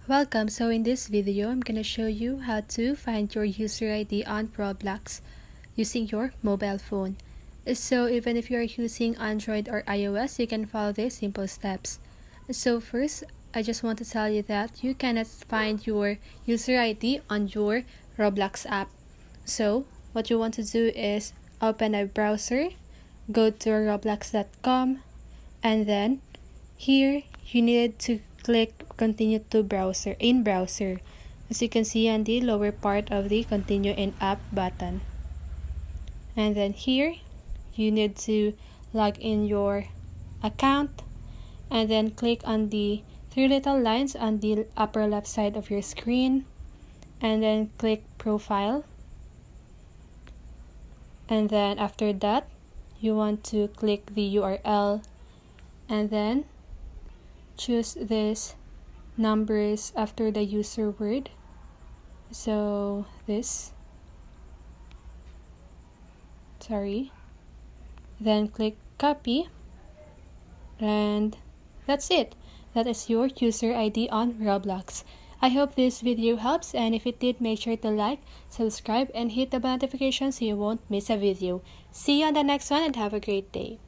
Welcome. So in this video, I'm going to show you how to find your user ID on Roblox using your mobile phone. So even if you're using Android or iOS, you can follow these simple steps. So first, I just want to tell you that you cannot find your user ID on your Roblox app. So what you want to do is open a browser, go to roblox.com, and then here you need to click continue to browser in browser, as you can see on the lower part of the continue in app button. And then here you need to log in your account and then click on the three little lines on the upper left side of your screen and then click profile. And then after that you want to click the URL and then choose this numbers after the user word, so then click copy, and that's it. That is your user ID on Roblox. I hope this video helps, and if it did, make sure to like, subscribe, and hit the bell notification so you won't miss a video. See you on the next one and have a great day.